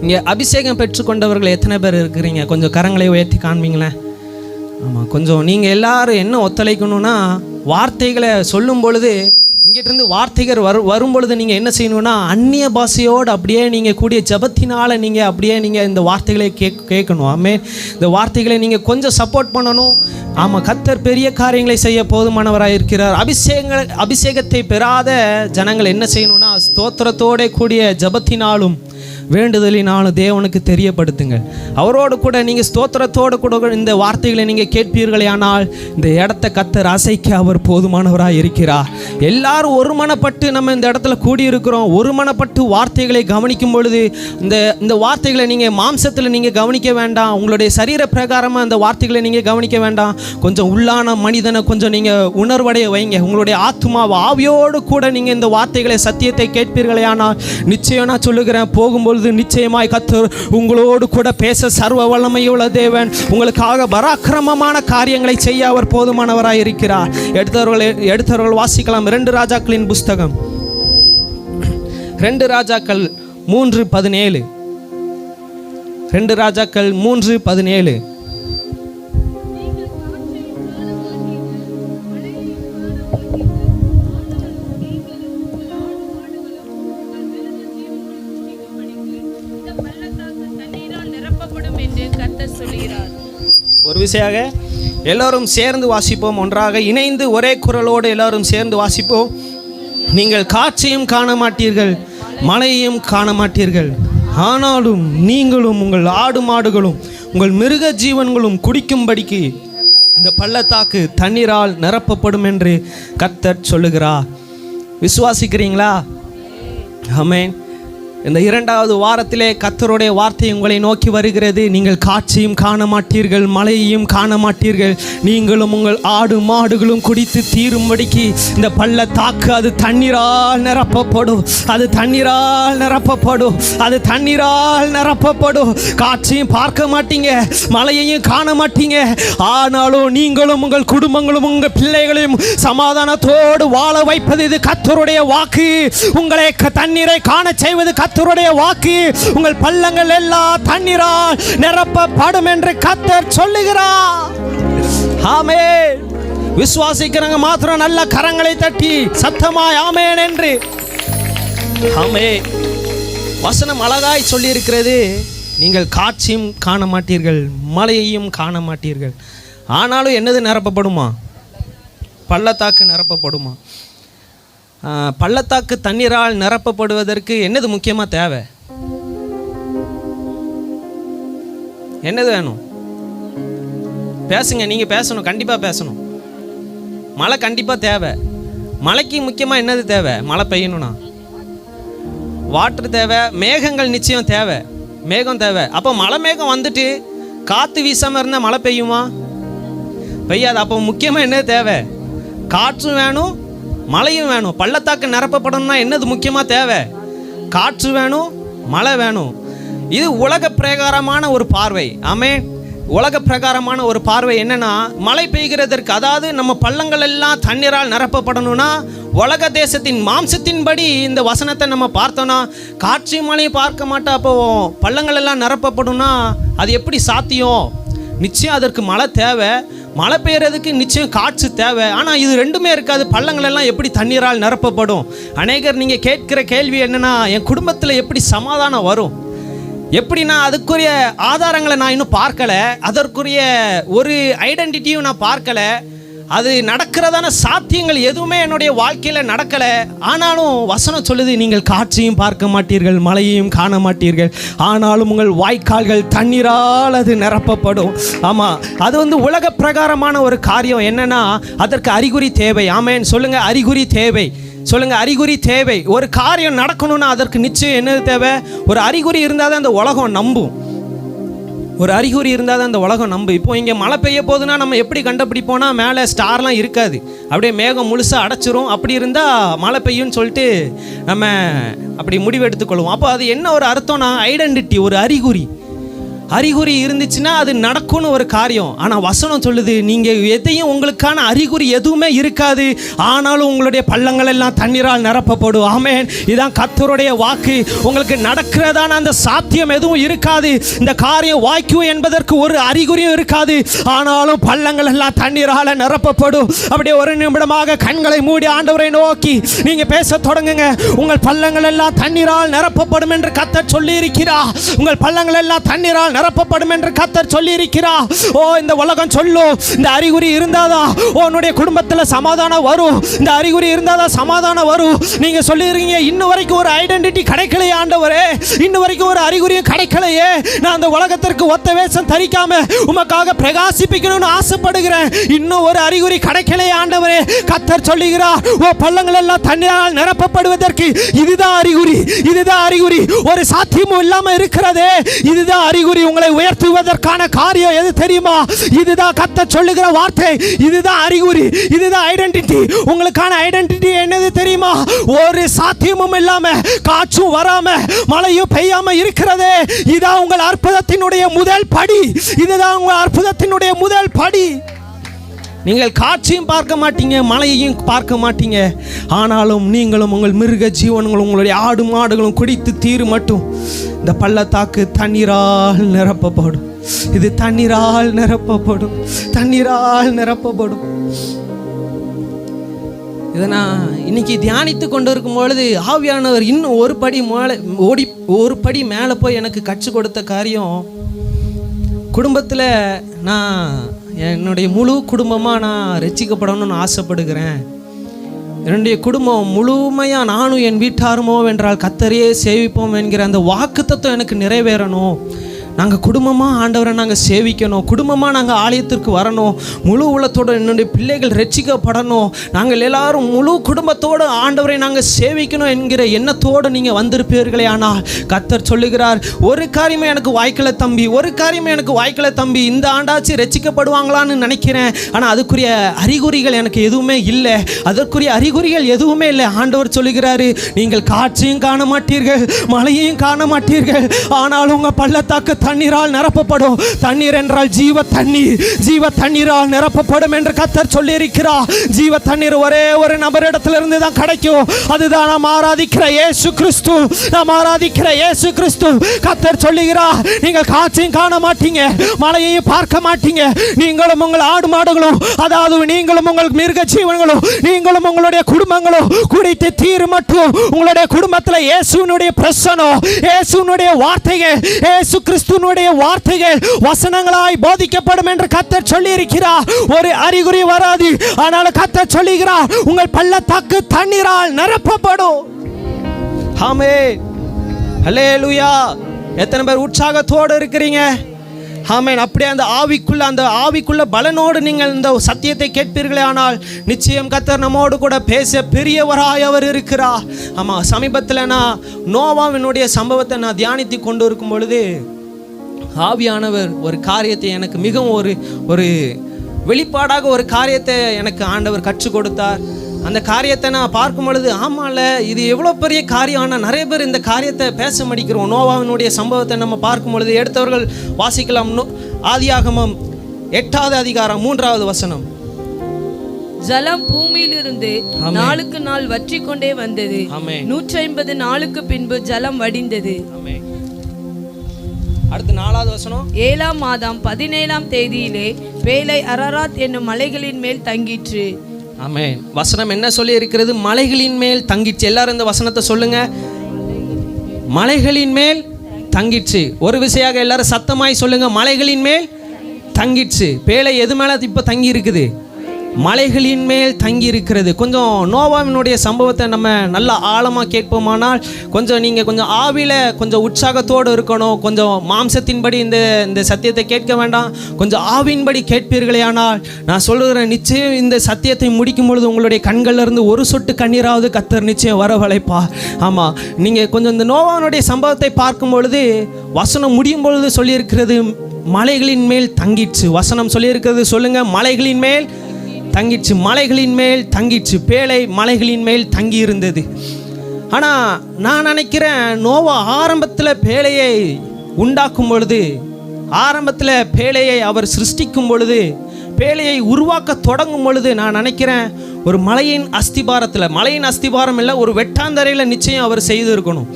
இங்கே அபிஷேகம் பெற்றுக்கொண்டவர்கள் எத்தனை பேர் இருக்கிறீங்க? கொஞ்சம் கரங்களை உயர்த்தி காண்பீங்களேன். ஆமாம், கொஞ்சம் நீங்கள் எல்லாரும் என்ன ஒத்துழைக்கணும்னா, வார்த்தைகளை சொல்லும் பொழுது இங்கிட்டிருந்து வார்த்தைகள் வரும் பொழுது நீங்கள் என்ன செய்யணும்னா, அந்நிய பாஷையோடு அப்படியே நீங்கள் கூடிய ஜபத்தினால் நீங்கள் அப்படியே நீங்கள் இந்த வார்த்தைகளை கேட்கணும். ஆமே, இந்த வார்த்தைகளை நீங்கள் கொஞ்சம் சப்போர்ட் பண்ணணும். ஆமாம், கர்த்தர் பெரிய காரியங்களை செய்ய போதுமானவராக இருக்கிறார். அபிஷேகத்தை பெறாத ஜனங்கள் என்ன செய்யணும்னா, ஸ்தோத்திரத்தோட கூடிய ஜபத்தினாலும் வேண்டுதலினாலும் தேவனுக்கு தெரியப்படுத்துங்கள். அவரோடு கூட நீங்கள் ஸ்தோத்திரத்தோடு கூட இந்த வார்த்தைகளை நீங்கள் கேட்பீர்களே, ஆனால் இந்த இடத்த கர்த்தர் அசைக்க அவர் போதுமானவராக இருக்கிறார். எல்லாரும் ஒருமனப்பட்டு நம்ம இந்த இடத்துல கூடியிருக்கிறோம். ஒருமனப்பட்டு வார்த்தைகளை கவனிக்கும் பொழுது இந்த வார்த்தைகளை நீங்கள் மாம்சத்தில் நீங்கள் கவனிக்க வேண்டாம். உங்களுடைய சரீர பிரகாரமாக அந்த வார்த்தைகளை நீங்கள் கவனிக்க வேண்டாம். கொஞ்சம் உள்ளான மனிதனை கொஞ்சம் நீங்கள் உணர்வடைய வைங்க. உங்களுடைய ஆத்மாவை ஆவியோடு கூட நீங்கள் இந்த வார்த்தைகளை சத்தியத்தை கேட்பீர்களே, ஆனால் நிச்சயம் நான் சொல்லுகிறேன், போகும்போது நிச்சயமாய் கர்த்தர் உங்களோடு கூட பேச சர்வ வல்லமையுள்ள தேவன் உங்களுக்காக பராக்கிரமமான காரியங்களை செய்ய அவர் போதுமானவராய் இருக்கிறார். எடுத்தவர்கள் வாசிக்கலாம். 2 ராஜாக்களின் புஸ்தகம் 2 ராஜாக்கள் 3:17. 2 ராஜாக்கள் 3:17. ஒரு விஷயாக எல்லோரும் சேர்ந்து வாசிப்போம். ஒன்றாக இணைந்து ஒரே குரலோடு எல்லோரும் சேர்ந்து வாசிப்போம். நீங்கள் காட்சியும் காண மாட்டீர்கள், மழையையும் காண மாட்டீர்கள், ஆனாலும் நீங்களும் உங்கள் ஆடு மாடுகளும் உங்கள் மிருக ஜீவன்களும் குடிக்கும்படிக்கு இந்த பள்ளத்தாக்கு தண்ணீரால் நிரப்பப்படும் என்று கர்த்தர் சொல்லுகிறார். விசுவாசிக்கிறீங்களா? ஆமென். இந்த 2வது வாரத்திலே கர்த்தருடைய வார்த்தை உங்களை நோக்கி வருகிறது. நீங்கள் காட்சியும் காண மாட்டீர்கள், மழையையும் காண மாட்டீர்கள், நீங்களும் உங்கள் ஆடு மாடுகளும் குடித்து தீரும்படிக்கு இந்த பள்ளத்தாக்கு அது தண்ணீரால் நிரப்பப்படும். அது தண்ணீரால் நிரப்பப்படும். அது தண்ணீரால் நிரப்பப்படும். காட்சியும் பார்க்க மாட்டீங்க, மழையையும் காண மாட்டீங்க, ஆனாலும் நீங்களும் உங்கள் குடும்பங்களும் உங்கள் பிள்ளைகளையும் சமாதானத்தோடு வாழ வைப்பது இது கர்த்தருடைய வாக்கு. உங்களை தண்ணீரை காண செய்வது கர்த்தருடைய வாக்கு. உங்கள் பள்ளங்கள் எல்லாம் தண்ணீரால் நிரப்பப்படும் என்று கர்த்தர் சொல்லுகிறார். ஆமென். விசுவாசிக்கிறவங்க மாத்திரம் நல்ல கரங்களை தட்டி சத்தமாய் ஆமென் என்று. ஆமென். வசனம் அழகாய் சொல்லி இருக்கிறது. நீங்கள் காட்சியும் காண மாட்டீர்கள், மழையையும் காண மாட்டீர்கள், ஆனாலும் என்னது நிரப்பப்படுமா? பள்ளத்தாக்கு நிரப்பப்படுமா? பள்ளத்தாக்கு தண்ணீரால் நிரப்பப்படுவதற்கு என்னது முக்கியமாக தேவை? என்னது வேணும்? பேசுங்க, நீங்கள் பேசணும், கண்டிப்பாக பேசணும். மழை கண்டிப்பாக தேவை. மழைக்கு முக்கியமாக என்னது தேவை? மழை பெய்யணும்னா வாட்டர் தேவை, மேகங்கள் நிச்சயம் தேவை, மேகம் தேவை. அப்போ மழை மேகம் வந்துட்டு காற்று வீசாமல் இருந்தால் மழை பெய்யுமா? பெய்யாது. அப்போ முக்கியமாக என்னது தேவை? காற்றும் வேணும், மழையும் வேணும். பள்ளத்தாக்கு நிரப்பப்படணும்னா என்னது முக்கியமாக தேவை? காற்று வேணும், மழை வேணும். இது உலக பிரகாரமான ஒரு பார்வை. ஆமென். உலக பிரகாரமான ஒரு பார்வை என்னன்னா, மழை பெய்கிறதற்கு, அதாவது நம்ம பள்ளங்கள் எல்லாம் தண்ணீரால் நிரப்பப்படணும்னா உலக தேசத்தின் மாம்சத்தின்படி இந்த வசனத்தை நம்ம பார்த்தோன்னா காற்று மழையும் பார்க்க மாட்டோம். அப்போ பள்ளங்கள் எல்லாம் நிரப்பப்படும்னா அது எப்படி சாத்தியம்? நிச்சயம் அதற்கு மழை தேவை, மழை பெய்யறதுக்கு நிச்சயம் காற்று தேவை. ஆனால் இது ரெண்டுமே இருக்காது. பள்ளங்கள் எல்லாம் எப்படி தண்ணீரால் நிரப்பப்படும்? அநேகர் நீங்கள் கேட்கிற கேள்வி என்னன்னா, என் குடும்பத்தில் எப்படி சமாதானம் வரும்? எப்படி? நான் அதுக்குரிய ஆதாரங்களை நான் இன்னும் பார்க்கலை, அதற்குரிய ஒரு ஐடென்டிட்டியும் நான் பார்க்கலை. அது நடக்கிறதான சாத்தியங்கள் எதுவுமே என்னுடைய வாழ்க்கையில் நடக்கலை. ஆனாலும் வசனம் சொல்லுது, நீங்கள் காட்சியும் பார்க்க மாட்டீர்கள், மழையையும் காண மாட்டீர்கள், ஆனாலும் உங்கள் வாய்க்கால்கள் தண்ணீரால் அது நிரப்பப்படும். ஆமாம், அது உலக பிரகாரமான ஒரு காரியம். என்னன்னா அதற்கு அறிகுறி தேவை. ஆமென். சொல்லுங்க, அறிகுறி தேவை. சொல்லுங்க, அறிகுறி தேவை. ஒரு காரியம் நடக்கணும்னா அதற்கு நிச்சயம் என்னது தேவை? ஒரு அறிகுறி இருந்தால் தான் அந்த உலகம் நம்பும். ஒரு அறிகுறி இருந்தால் தான் அந்த உலகம் நம்பு. இப்போ இங்கே மழை பெய்ய போதுன்னா நம்ம எப்படி கண்டுபிடிப்போம்னா, மேலே ஸ்டார்லாம் இருக்காது, அப்படியே மேகம் முழுசாக அடைச்சிரும். அப்படி இருந்தால் மழை பெய்யும்னு சொல்லிட்டு நம்ம அப்படி முடிவு எடுத்துக்கொள்வோம். அப்போ அது என்ன ஒரு அர்த்தம்னா, ஐடென்டிட்டி, ஒரு அறிகுறி. அறிகுறி இருந்துச்சுன்னா அது நடக்கும்னு ஒரு காரியம். ஆனால் வசனம் சொல்லுது, நீங்கள் எதையும் உங்களுக்கான அறிகுறி எதுவுமே இருக்காது, ஆனாலும் உங்களுடைய பள்ளங்கள் எல்லாம் தண்ணீரால் நிரப்பப்படும். ஆமென். இதான் கர்த்தருடைய வாக்கு. உங்களுக்கு நடக்கிறதான அந்த சாத்தியம் எதுவும் இருக்காது, இந்த காரியம் வாய்க்கும் என்பதற்கு ஒரு அறிகுறியும் இருக்காது, ஆனாலும் பள்ளங்கள் எல்லாம் தண்ணீரால் நிரப்பப்படும். அப்படியே ஒரு நிமிடமாக கண்களை மூடி ஆண்டவரை நோக்கி நீங்க பேச தொடங்குங்க. உங்கள் பள்ளங்கள் எல்லாம் தண்ணீரால் நிரப்பப்படும் என்று கர்த்தர் சொல்லி இருக்கிறார். உங்கள் பள்ளங்கள் எல்லாம் தண்ணீரால் நிரப்பப்படும் என்று கர்த்தர் சொல்லி இருக்கிறார். ஓ, இந்த உலகம் சொல்லும், இந்த அறிகுறி இருந்தாதான் உன்னுடைய குடும்பத்தில் சமாதானம் வரும், இந்த அறிகுறி இருந்தாதான் சமாதானம் வரும். நீங்க சொல்லிருக்கீங்க, இன்னும் வரைக்கும் ஒரு ஐடென்டிட்டி கிடைக்கலையே ஆண்டவரே, இன்னும் வரைக்கும் ஒரு அறிகுறியும் கிடைக்கலையே, நான் அந்த உலகத்திற்கு ஒத்த வேஷம் தரிக்காம உமக்காக பிரகாசிப்பிக்கணும்னு ஆசைப்படுகிறேன், இன்னும் ஒரு அறிகுறி கிடைக்கலையே ஆண்டவரே. கர்த்தர் சொல்லுகிறார், ஓ பள்ளங்கள் எல்லாம் தண்ணீரால் நிரப்பப்படுவதற்கு இதுதான் அறிகுறி, இதுதான் அறிகுறி. ஒரு சாத்தியமும் இல்லாம இருக்கிறதே, இதுதான் அறிகுறி. உங்களை உயர்த்துவதற்கான காரியம் எது தெரியுமா? இதுதான் கர்த்தர் சொல்லுகிற வார்த்தை, இதுதான் அறிகுறி, இதுதான் ஐடென்டிட்டி. உங்களுக்கான ஐடென்டிட்டி என்னது தெரியுமா? ஒரு சாத்தியமும் இல்லாம, காற்றும் வராம, மழையும் பெய்யாம இருக்கிறதே, இதான் உங்கள் அற்புதத்தினுடைய முதல் படி, இதுதான் உங்கள் அற்புதத்தினுடைய முதல் படி. நீங்கள் காட்சியும் பார்க்க மாட்டீங்க, மலையையும் பார்க்க மாட்டீங்க, ஆனாலும் நீங்களும் உங்கள் மிருக ஜீவன்களும் உங்களுடைய ஆடு மாடுகளும் குடித்து தீரு மட்டும் இந்த பள்ளத்தாக்கு தண்ணீரால் நிரப்பப்படும். இது தண்ணீரால் நிரப்பப்படும், தண்ணீரால் நிரப்பப்படும். இதை நான் இன்னைக்கு தியானித்து கொண்டு இருக்கும் பொழுது ஆவியானவர் இன்னும் ஒரு படி மேலே போய் எனக்கு கற்றுக் கொடுத்த காரியம், குடும்பத்தில் நான் என்னுடைய முழு குடும்பமாக நான் ரட்சிக்கப்படணும்னு ஆசைப்படுகிறேன். என்னுடைய குடும்பம் முழுமையாக நானும் என் வீட்டாருமோ வென்றால் கர்த்தரையே சேவிப்போம் என்கிற அந்த வாக்குத்தத்தம் எனக்கு நிறைவேறணும். நாங்கள் குடும்பமாக ஆண்டவரை நாங்கள் சேவிக்கணும், குடும்பமாக நாங்கள் ஆலயத்திற்கு வரணும், முழு உள்ளத்தோடு என்னுடைய பிள்ளைகள் ரட்சிக்கப்படணும், நாங்கள் எல்லாரும் முழு குடும்பத்தோடு ஆண்டவரை நாங்கள் சேவிக்கணும் என்கிற எண்ணத்தோடு நீங்கள் வந்திருப்பீர்களே. ஆனால் கர்த்தர் சொல்லுகிறார், ஒரு காரியமே எனக்கு வாய்க்கலை தம்பி, ஒரு காரியமே எனக்கு வாய்க்கலை தம்பி, இந்த ஆண்டாச்சு ரட்சிக்கப்படுவாங்களான்னு நினைக்கிறேன், ஆனால் அதுக்குரிய அறிகுறிகள் எனக்கு எதுவுமே இல்லை, அதற்குரிய அறிகுறிகள் எதுவுமே இல்லை. ஆண்டவர் சொல்லுகிறாரு, நீங்கள் காட்சியும் காண மாட்டீர்கள், மழையையும் காண மாட்டீர்கள், ஆனால் உங்கள் பள்ளத்தாக்கு தண்ணீரால் நிரப்பப்படும். தண்ணீர் என்றால் ஜீவ தண்ணீர், ஜீவ தண்ணீரால் நிரப்பப்படும் என்று கர்த்தர் சொல்லி இருக்கிறார். ஜீவ தண்ணீர் ஒரே ஒரு நபரிடத்திலிருந்து தான் கிடைக்கும், அதுதான் நாம் ஆராதிக்கிற இயேசு கிறிஸ்து, நாம் ஆராதிக்கிற இயேசு கிறிஸ்து. கர்த்தர் சொல்லுகிறார், நீங்கள் காட்சியும் காண மாட்டீங்க, மழையையும் பார்க்க மாட்டீங்க, நீங்களும் உங்கள் ஆடு மாடுகளும், அதாவது நீங்களும் உங்கள் மிருக ஜீவன்களும், நீங்களும் உங்களுடைய குடும்பங்களும் குடித்து தீரு மட்டும் உங்களுடைய குடும்பத்தில் இயேசுனுடைய பிரசனம், இயேசுனுடைய வார்த்தைகள், இயேசு கிறிஸ்துனுடைய வார்த்தைகள் வசனங்களாய் போதிக்கப்படும் என்று கர்த்தர் சொல்லி இருக்கிறார். ஒரு அறிகுறி வராது, ஆனால் கர்த்தர் சொல்லுகிறார், உங்கள் பள்ளத்தாக்கு தண்ணீரால் நிரப்பப்படும். ஆமென், ஹல்லேலூயா. எத்தனை பேர் உற்சாகத்தோடு இருக்கிறீங்க? ஆமென். அப்படியே அந்த ஆவிக்குள்ள பலனோடு நீங்கள் இந்த சத்தியத்தை கேட்பீர்களே, ஆனால் நிச்சயம் கர்த்தர் நம்மோடு கூட பேச பெரியவராய் அவர் இருக்கிறார். ஆமாம், சமீபத்தில் நான் நோவாவினுடைய சம்பவத்தை நான் தியானித்து கொண்டு இருக்கும் பொழுது ஆவியானவர் ஒரு காரியத்தை எனக்கு மிகவும் ஒரு வெளிப்பாடாக ஒரு காரியத்தை எனக்கு ஆண்டவர் கற்றுக் கொடுத்தார். அந்த காரியத்தை நான் பார்க்கும் பொழுது, ஆமாம்ல, இது எவ்வளோ பெரிய காரியம், ஆனால் நிறைய பேர் இந்த காரியத்தை பேச மாட்டேங்கிறோம். நோவாவினுடைய சம்பவத்தை நம்ம பார்க்கும் பொழுது எடுத்தவர்கள் வாசிக்கலாம். ஆதியாகமம் 8வது அதிகாரம் 3வது வசனம். ஜலம் பூமியிலிருந்து நாளுக்கு நாள் வற்றி கொண்டே வந்தது. 150 நாளுக்கு பின்பு ஜலம் வடிந்தது. அடுத்து 4வது வசனம். 7ஆம் மாதம் 17ஆம் தேதியிலே பேலை அரராத் என்னும் மலைகளின் மேல் தங்கிற்று. ஆமென். வசனம் என்ன சொல்லி இருக்கிறது? மலைகளின் மேல் தங்கிற்று. எல்லாரும் இந்த வசனத்தை சொல்லுங்க, மலைகளின் மேல் தங்கிற்று. ஒரு விஷயம் எல்லாரும் சத்தமாய் சொல்லுங்க, மலைகளின் மேல் தங்கிற்று. பேலை எது மேலே இப்போ தங்கி இருக்குது? மலைகளின் மேல் தங்கி இருக்கிறது. கொஞ்சம் நோவாவினுடைய சம்பவத்தை நம்ம நல்லா ஆழமாக கேட்போமானால், கொஞ்சம் நீங்கள் கொஞ்சம் ஆவியில் கொஞ்சம் உற்சாகத்தோடு இருக்கணும். கொஞ்சம் மாம்சத்தின்படி இந்த சத்தியத்தை கேட்க வேண்டாம், கொஞ்சம் ஆவின்படி கேட்பீர்களே. ஆனால் நான் சொல்லுகிறேன், நிச்சயம் இந்த சத்தியத்தை முடிக்கும் பொழுது உங்களுடைய கண்களிலிருந்து ஒரு சொட்டு கண்ணீராவது கர்த்தர் நிச்சயம் வரவழைப்பா. ஆமாம், நீங்கள் கொஞ்சம் இந்த நோவாவினுடைய சம்பவத்தை பார்க்கும் பொழுது வசனம் முடியும் பொழுது சொல்லியிருக்கிறது, மலைகளின் மேல் தங்கிற்று. வசனம் சொல்லியிருக்கிறது, சொல்லுங்க, மலைகளின் மேல் தங்கிற்று, மலைகளின் மேல் தங்கிற்று. பேழை மலைகளின் மேல் தங்கி இருந்தது. ஆனால் நான் நினைக்கிறேன், நோவா ஆரம்பத்தில் பேழையை உண்டாக்கும் பொழுது ஆரம்பத்தில் பேழையை அவர் சிருஷ்டிக்கும் பொழுது, பேழையை உருவாக்க தொடங்கும் பொழுது நான் நினைக்கிறேன் ஒரு மலையின் அஸ்திபாரம் இல்லை, ஒரு வெட்டாந்தரையில் நிச்சயம் அவர் செய்து இருக்கணும்.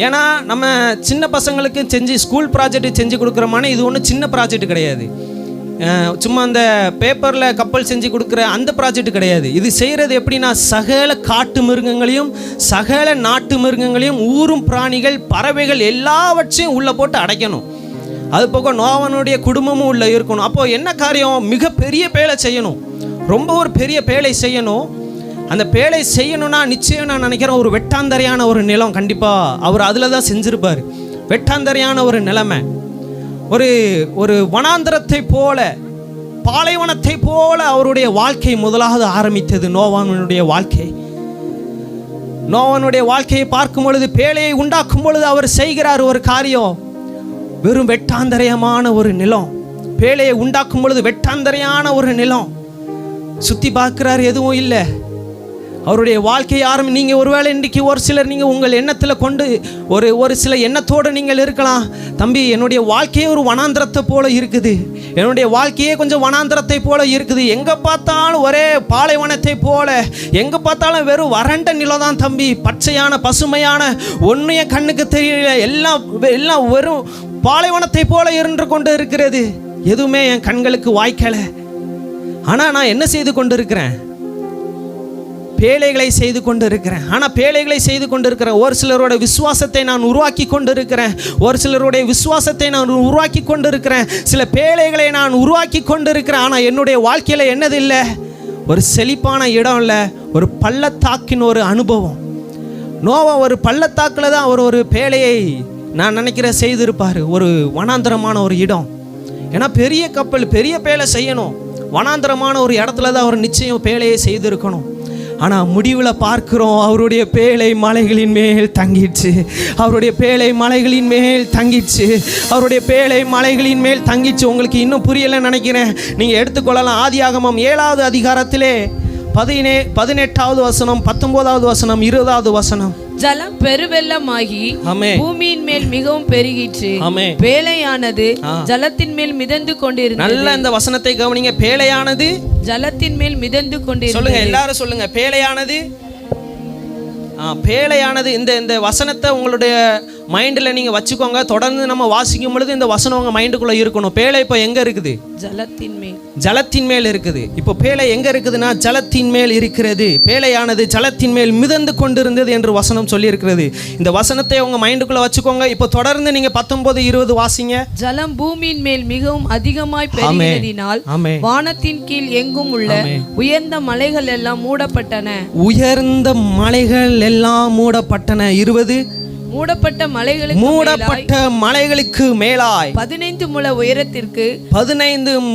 ஏன்னா நம்ம சின்ன பசங்களுக்கு செஞ்சு ஸ்கூல் ப்ராஜெக்ட் செஞ்சு கொடுக்குறோமான இது ஒன்றும் சின்ன ப்ராஜெக்ட் கிடையாது. சும்மா அந்த பேப்பரில் கப்பல் செஞ்சு கொடுக்குற அந்த ப்ராஜெக்ட் கிடையாது. இது செய்கிறது எப்படின்னா சகல காட்டு மிருகங்களையும் சகல நாட்டு மிருகங்களையும் ஊரும் பிராணிகள் பறவைகள் எல்லாவற்றையும் உள்ளே போட்டு அடைக்கணும். அது போக நோவானுடைய குடும்பமும் உள்ளே இருக்கணும். அப்போது என்ன காரியம்? மிகப்பெரிய பேழை செய்யணும், ரொம்ப ஒரு பெரிய பேழை செய்யணும். அந்த பேழை செய்யணும்னா நிச்சயம் நான் நினைக்கிறேன் ஒரு வெட்டாந்தரையான ஒரு நிலம் கண்டிப்பாக அவர் அதில் தான் செஞ்சுருப்பார். வெட்டாந்தரையான ஒரு நிலைமை, ஒரு வனாந்தரத்தை போல, பாலைவனத்தை போல அவருடைய வாழ்க்கை முதலாவது ஆரம்பித்தது. நோவானுடைய வாழ்க்கையை பார்க்கும் பொழுது, பேழையை உண்டாக்கும் பொழுது அவர் செய்கிறார் ஒரு காரியம். வெறும் வெட்டாந்தரையமான ஒரு நிலம், பேழையை உண்டாக்கும் பொழுது வெட்டாந்தரையான ஒரு நிலம், சுற்றி பார்க்கிறார், எதுவும் இல்லை. அவருடைய வாழ்க்கையை நீங்கள் ஒருவேளை இன்றைக்கி ஒரு சிலர் நீங்கள் உங்கள் எண்ணத்தில் கொண்டு ஒரு சில எண்ணத்தோடு நீங்கள் இருக்கலாம். தம்பி, என்னுடைய வாழ்க்கையே ஒரு வனாந்திரத்தை போல இருக்குது, என்னுடைய வாழ்க்கையே கொஞ்சம் வனாந்திரத்தை போல இருக்குது, எங்கே பார்த்தாலும் ஒரே பாலைவனத்தை போல, எங்கே பார்த்தாலும் வெறும் வறண்ட நிலம் தான் தம்பி, பச்சையான பசுமையான ஒன்றைய கண்ணுக்கு தெரியல, எல்லாம் வெறும் பாலைவனத்தை போல இருந்து கொண்டு இருக்கிறது, எதுவுமே என் கண்களுக்கு வாய்க்கலை. ஆனால் நான் என்ன செய்து கொண்டு இருக்கிறேன்? பேழைகளை செய்து கொண்டு இருக்கிறேன். ஆனால் பேழைகளை செய்து கொண்டு இருக்கிறேன். ஒரு சிலரோட விசுவாசத்தை நான் உருவாக்கி கொண்டு இருக்கிறேன், ஒரு சிலருடைய விசுவாசத்தை நான் உருவாக்கி கொண்டு இருக்கிறேன், சில பேழைகளை நான் உருவாக்கி கொண்டு இருக்கிறேன். ஆனால் என்னுடைய வாழ்க்கையில் என்னது இல்லை? ஒரு செழிப்பான இடம் இல்லை, ஒரு பள்ளத்தாக்கின் ஒரு அனுபவம். நோவா ஒரு பள்ளத்தாக்கில் தான் அவர் ஒரு பேழையை நான் நினைக்கிறேன் செய்திருப்பார், ஒரு வனாந்தரமான ஒரு இடம். ஏன்னா பெரிய கப்பல் பெரிய பேழை செய்யணும், வனாந்தரமான ஒரு இடத்துல தான் அவர் நிச்சயம் பேழையை செய்திருக்கணும். ஆனால் முடிவில் பார்க்குறோம் அவருடைய பேழை மலைகளின் மேல் தங்கிடுச்சு, அவருடைய பேழை மலைகளின் மேல் தங்கிடுச்சு, அவருடைய பேழை மலைகளின் மேல் தங்கிடுச்சு. உங்களுக்கு இன்னும் புரியலைன்னு நினைக்கிறேன், நீங்கள் எடுத்துக்கொள்ளலாம். ஆதியாகமம் 7வது அதிகாரத்திலே 18வது வசனம், 19வது வசனம், 20வது வசனம். ஜலம் பெருவெள்ளமாகி பூமியின் மேல் மிகவும் பெருகிற்று, பேழையானது ஜலத்தின் மேல் மிதந்து கொண்டிருந்தது. நல்ல இந்த வசனத்தை கவனிங்க. பேழையானது ஜலத்தின் மேல் மிதந்து கொண்டிருந்தது. சொல்லுங்க, எல்லாரும் சொல்லுங்க, பேழையானது. பேழையானது. இந்த வசனத்தை உங்களுடைய மைண்டில் நீங்கள் வச்சுக்கோங்க. தொடர்ந்து நம்ம வாசிக்கும் பொழுது இந்த வசனம் உங்கள் மைண்டுக்குள்ளே இருக்கணும். பேழை இப்போ எங்கே இருக்குது? ஜலத்தின் மேல் இருக்குது. இப்போ பேழை எங்கே இருக்குதுன்னா ஜலத்தின் மேல் இருக்கிறது. பேழையானது ஜலத்தின் மேல் மிதந்து கொண்டிருந்தது என்று வசனம் சொல்லியிருக்கிறது. இந்த வசனத்தை உங்கள் மைண்டுக்குள்ளே வச்சுக்கோங்க. இப்போ தொடர்ந்து நீங்கள் 19, 20 வாசிங்க. ஜலம் பூமியின் மேல் மிகவும் அதிகமாய் பெருகினதினால் வானத்தின் கீழ் எங்கும் உள்ள உயர்ந்த மலைகள் எல்லாம் மூடப்பட்டன. உயர்ந்த மலைகள் எல்லாம் மூடப்பட்டன. 20 மூடப்பட்ட மலைகளுக்கு மேலாய் 15 முழ உயரத்திற்கு 15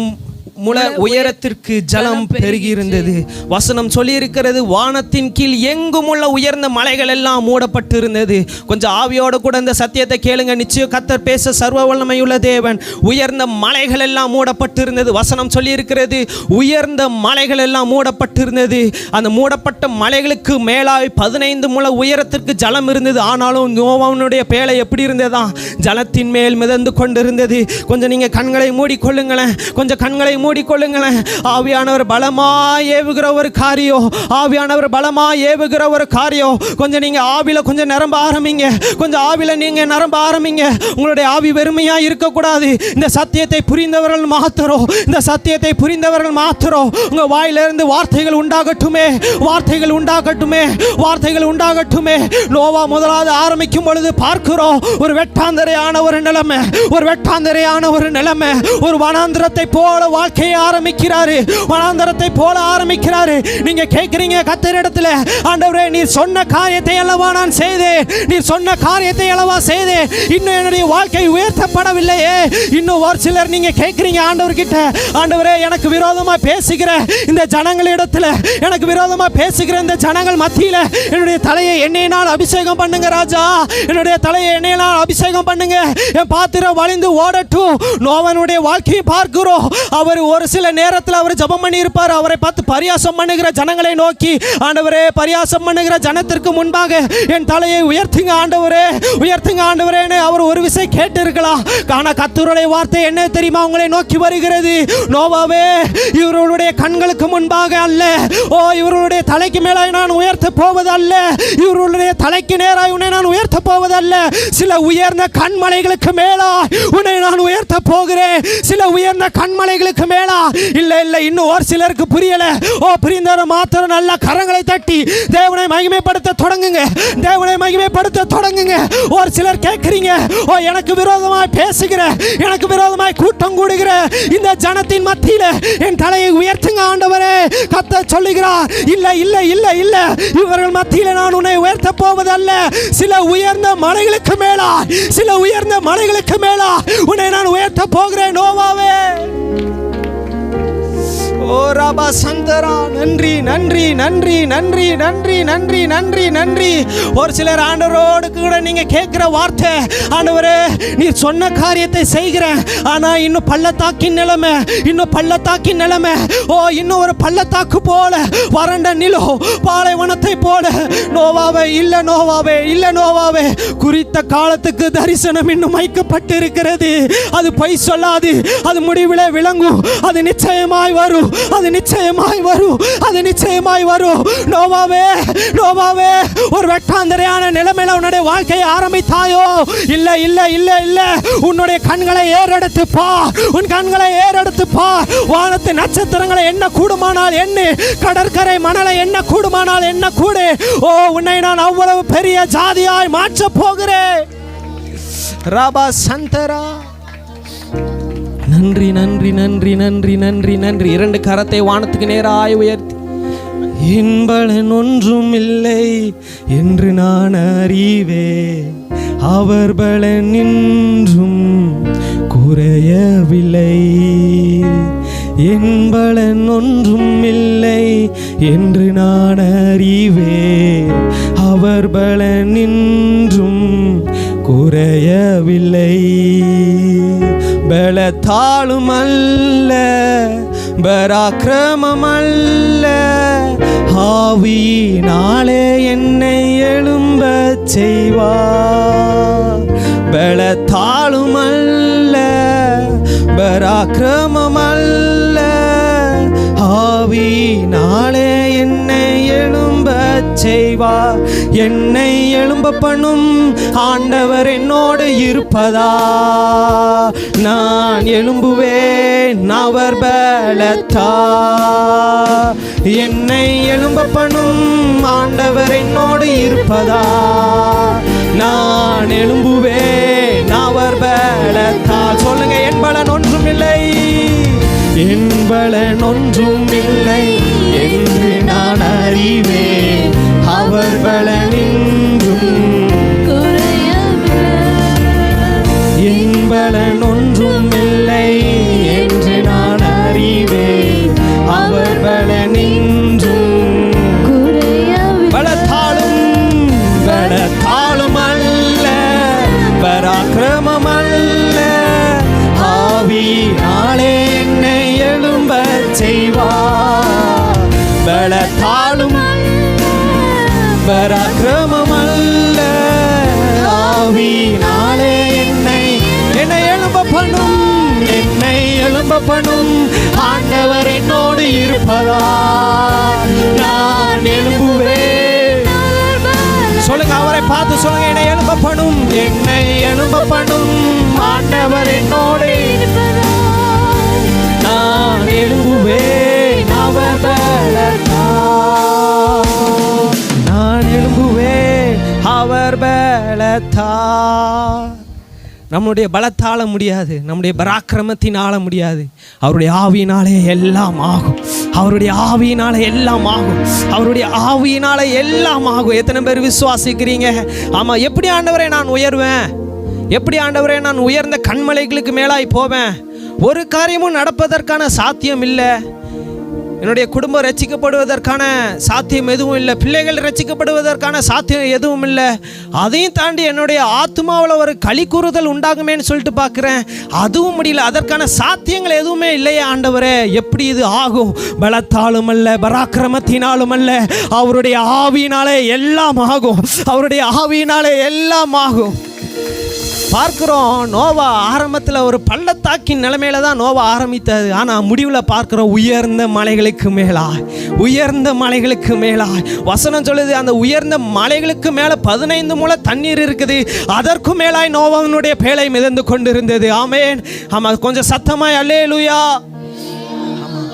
முழ உயரத்திற்கு ஜலம் பெருகி இருந்தது. வசனம் சொல்லி இருக்கிறது, வானத்தின் கீழ் எங்கும் உள்ள உயர்ந்த மலைகள் எல்லாம் மூடப்பட்டு இருந்தது. கொஞ்சம் ஆவியோட கூட இந்த சத்தியத்தை கேளுங்க. நிச்சயம் கர்த்தர் பேச சர்வ வல்லமையுள்ள தேவன். உயர்ந்த மலைகள் எல்லாம் மூடப்பட்டு இருந்தது. வசனம் சொல்லி இருக்கிறது, உயர்ந்த மலைகள் எல்லாம் மூடப்பட்டு இருந்தது. அந்த மூடப்பட்ட மலைகளுக்கு மேலாய் 15 முழ உயரத்திற்கு ஜலம் இருந்தது. ஆனாலும் நோவாவுடைய பேழை எப்படி இருந்ததா? ஜலத்தின் மேல் மிதந்து கொண்டிருந்தது. கொஞ்சம் நீங்க கண்களை மூடிக்கொள்ளுங்களேன், கொஞ்சம் கண்களை மூடிக்கொள்ளுங்களேன். ஆவியானவர் பலமாய் ஏவுகிற ஒரு காரியம், ஆவியானவர் பலமாய் ஏவுகிற ஒரு காரியம். கொஞ்சம் நீங்க ஆவில கொஞ்சம் நிரம்ப ஆரம்பிங்க, கொஞ்சம் ஆவில நீங்க நிரம்ப ஆரம்பிங்க. உங்களுடைய ஆவி வெறுமையா இருக்கக்கூடாது. இந்த சத்தியத்தை புரிந்தவர்கள் மாத்திரம், இந்த சத்தியத்தை புரிந்தவர்கள் மாத்திரம் உங்க வாயிலிருந்து வார்த்தைகள் உண்டாகட்டுமே, வார்த்தைகள் உண்டாகட்டுமே, வார்த்தைகள் உண்டாகட்டுமே. நோவா முதலாவது ஆரம்பிக்கும் பொழுது பார்க்கிறோம் ஒரு வெட்டாந்தரையான ஒரு நிலைமை, ஒரு வெட்டாந்தரையான ஒரு நிலைமை. ஒரு வனாந்திரத்தை போல வாழ்க்கையை ஆரம்பிக்கிறாரு, வனாந்தரத்தை போல ஆரம்பிக்கிறாரு. நீங்க கேட்கிறீங்க கர்த்தரிடத்துல, ஆண்டவரே நீர் சொன்ன காரியத்தை அல்லவா நான் செய்தேன், நீர் சொன்ன காரியத்தை அல்லவா செய்தேன், இன்னும் என்னுடைய வாழ்க்கை உயர்த்தப்படவில்லையே. இன்னும் ஒரு சிலர் நீங்க கேட்கிறீங்க ஆண்டவர்கிட்ட, ஆண்டவரே எனக்கு விரோதமா பேசுகிற இந்த ஜனங்களிடத்துல, எனக்கு விரோதமா பேசுகிற இந்த ஜனங்கள் மத்தியில என்னுடைய தலையை எண்ணெயினால் அபிஷேகம் பண்ணுங்க ராஜா, என்னுடைய தலையை எண்ணெயினால் அபிஷேகம் பண்ணுங்க, என் பாத்திரம் வழிந்து ஓடட்டும். நோவனுடைய வாழ்க்கையை பார்க்கிறோம். அவர் ஒரு சில நேரத்தில் அவர் ஜெபம் பண்ணி இருப்பார். அவரை பார்த்து பரியாசம் பண்ணுகிற ஜனங்களை நோக்கி, ஆண்டவரே பரியாசம் பண்ணுகிற ஜனத்திற்கு முன்பாக என் தலையை உயர்த்துங்க ஆண்டவரே, உயர்த்துங்க ஆண்டவரேன்னு அவர் ஒரு விசை கேட்டு இருக்கலாம். ஆனால் கர்த்தருடைய வார்த்தை என்ன தெரியுமா உங்களை நோக்கி வருகிறது? நோவாவே, இவர்களுடைய கண்களுக்கு முன்பாக அல்ல, இவர்களுடைய தலைக்கு மேலாய் நான் உயர்த்த போவது அல்ல, இவர்களுடைய தலைக்கு நேராய் உன்னை நான் உயர்த்த போவது அல்ல, சில உயர்ந்த கண்மலைகளுக்கு மேலாய் உன்னை நான் உயர்த்த போகிறேன். சில உயர்ந்த கண்மலைகளுக்கு மேலா. இல்ல இன்னும் ஒரு சிலருக்கு புரியல. புரிந்தவரை மாத்திரம் நல்ல கரங்களை தட்டி தேவனை மகிமைப்படுத்த தொடங்குங்க, தேவனை மகிமைப்படுத்த தொடங்குங்க. ஒரு சிலர் கேட்கிறீங்க, எனக்கு விரோதமாய் பேசுகிற, எனக்கு விரோதமாய் கூட்டம் கூடுகிற இந்த ஜனத்தின் மத்தியில என் தலையை உயர்த்துங்க ஆண்டவரே. கர்த்தர் சொல்லுகிறார், இல்ல இல்ல இல்ல இல்ல, இவர்கள் மத்தியில நான் உன்னை உயர்த்த போவதல்ல, சில உயர்ந்த மலைகளுக்கு மேலா, சில உயர்ந்த மலைகளுக்கு மேலா உன்னை நான் உயர்த்த போகிறேன் நோவாவே. ஓ ராபா சந்தரா, நன்றி நன்றி நன்றி நன்றி நன்றி நன்றி நன்றி நன்றி. ஒரு சிலர் ஆண்டவரோடு கூட நீங்க கேட்கிற வார்த்தை, ஆண்டவரே நீர் சொன்ன காரியத்தை செய்கிறேன், ஆனா இன்னும் பள்ளத்தாக்கின் நிலைமை, இன்னும் பள்ளத்தாக்கின் நிலைமை, இன்னும் ஒரு பள்ளத்தாக்கு போல, வறண்ட நிலம், பாலைவனத்தை போல. நோவாவே இல்ல நோவாவே இல்ல நோவாவே, குறித்த காலத்துக்கு தரிசனம் இன்னும் வைக்கப்பட்டு இருக்கிறது. அது பொய் சொல்லாது, அது முடிவிலே விளங்கும், அது நிச்சயமாய் வரும், அது நிச்சயமாய் வரும், அது நிச்சயமாய் வரும். நோவாவே நோவாவே, ஒரு வெட்டாந்தரையான நிலைமையில உன்னுடைய வாழ்க்கையை ஆரம்பித்தாயோ? இல்ல இல்ல இல்ல இல்ல, உன்னுடைய கண்களை ஏறெடுத்து பார், உன் கண்களை ஏறெடுத்து பார். வானத்து நட்சத்திரங்களை என்ன கூடுமானால் என்ன, கடற்கரை மணலை என்ன கூடுமானால் என்ன கூடு. உன்னை நான் அவ்வளவு பெரிய ஜாதியாய் மாற்ற போகிறேன். ராபா சந்தரா, நன்றி நன்றி நன்றி நன்றி நன்றி நன்றி. இரண்டு கரத்தை வானத்துக்கு நேராய் உயர்த்தி, என் பலன் ஒன்றும் இல்லை என்று நான் அறிவேன், அவர் பலன் இன்றும் குறையவில்லை. என் பலன் ஒன்றும் இல்லை என்று நான் அறிவேன், அவர் பலன் இன்றும் குறையவில்லை. பலத்தாலும் அல்ல, பராக்கிரமம் அல்ல, ஆவியினாலே என்னை எழும்ப செய்வார். பலத்தாலும் அல்ல, பராக்கிரமம் அல்ல, ஆவியினாலே என்னை எழும்ப செய்வார். என்னை எழும்ப பண்ணும் ஆண்டவர் என்னோடு இருப்பதா, நான் எழும்புவேன் அவர் பலத்தா. என்னை எழும்ப பண்ணும் ஆண்டவர் என்னோடு இருப்பதா, நான் எழும்புவேன் அவர் பலத்தா. சொல்லுங்க, என் பலன் ஒன்றும் இல்லை, என் பலன் ஒன்றும் இல்லை என்று நான் அறிவேன், அவர் பலன் இன்றும் என் பலன் ஒன்றும் இல்லை என்று நான் அறிவேன், அவர் பலன் இன்றும் பலத்தாலும் பலத்தாலும் அல்ல, பராக்கிரமம் அல்ல, ஆவியினாலே என்னை எழும்ப செய்வார். பலத்தாலும் பராக்கிரமம் அல்ல, ஆவியினாலே என்னை எழும்ப பண்ணும், என்னை எழும்ப பண்ணும் ஆண்டவர் என்னோடு இருப்பதா, நான் எழும்புவேன். சொல்லுங்க, அவரை பார்த்து சொல்லுங்க, என்னை எழும்ப பண்ணும், என்னை எழும்ப பண்ணும் ஆண்டவர் என்னோடு இருப்பதா, நான் எழும்புவேன் அவர் பலத்தா, நான் எழும்புவேன் அவர் பலத்தா. நம்முடைய பலத்தால முடியாது, நம்முடைய பராக்கிரமத்தினால முடியாது, அவருடைய ஆவியினாலே எல்லாம் ஆகும், அவருடைய ஆவியினால எல்லாம் ஆகும், அவருடைய ஆவியினால எல்லாம் ஆகும். எத்தனை பேர் விசுவாசிக்கிறீங்க? ஆமா. எப்படி ஆண்டவரே நான் உயர்வேன்? எப்படி ஆண்டவரே நான் உயர்ந்த கண்மலைகளுக்கு மேலாய் போவேன்? ஒரு காரியமும் நடப்பதற்கான சாத்தியம் இல்லை. என்னுடைய குடும்பம் ரட்சிக்கப்படுவதற்கான சாத்தியம் எதுவும் இல்லை, பிள்ளைகள் ரட்சிக்கப்படுவதற்கான சாத்தியம் எதுவும் இல்லை. அதையும் தாண்டி என்னுடைய ஆத்மாவில் ஒரு களி கூறுதல் உண்டாகுமேன்னு சொல்லிட்டு பார்க்குறேன், அதுவும் முடியல. அதற்கான சாத்தியங்கள் எதுவுமே இல்லையே ஆண்டவரே, எப்படி இது ஆகும்? பலத்தாலும் அல்ல, பராக்கிரமத்தினாலும் அல்ல, அவருடைய ஆவியினாலே எல்லாம் ஆகும். அவருடைய ஆவியினாலே எல்லாம் ஆகும். பார்க்குறோம், நோவா ஆரம்பத்தில் ஒரு பள்ளத்தாக்கின் நிலைமையில தான் நோவா ஆரம்பித்தது. ஆனால் முடிவில் பார்க்குறோம், உயர்ந்த மலைகளுக்கு மேலாய், உயர்ந்த மலைகளுக்கு மேலாய் வசனம் சொல்லுது, அந்த உயர்ந்த மலைகளுக்கு மேலே 15 முழ தண்ணீர் இருக்குது. அதற்கு மேலாய் நோவாவினுடைய பேழை மிதந்து கொண்டிருந்தது. ஆமேன். ஆமாம், கொஞ்சம் சத்தமாய் அல்லேலூயா.